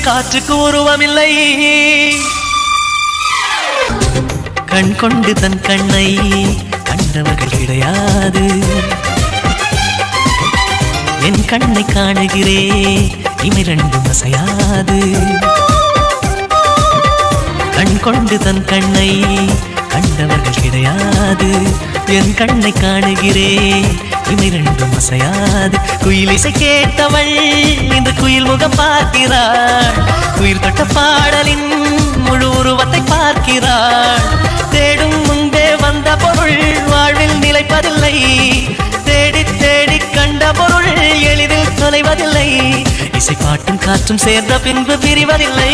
காற்றுக்கு உருவமில்லை கண் கொண்டு தன் கண்ணை கண்டவர்கள் கிடையாது என் கண்ணை காணுகிறே இமை ரெண்டும் அசையாது கண் கொண்டு தன் கண்ணை கண்டவர்கள் கிடையாது என் கண்ணை காணுகிறே இமை ரெண்டும் அசையாது குயிலிசை கேட்டவள் இந்த குயில் முகம் பார்க்கிறாள் உயிர் தொட்ட பாடலின் முழு உருவத்தை பார்க்கிறாள் தேடும் முன்பே வந்த பொருள் வாழ்வில் நிலைப்பதில்லை தேடி தேடி கண்ட பொருள் எளிதில் தொலைவதில்லை இசை பாட்டும் காற்றும் சேர்ந்த பின்பு பிரிவதில்லை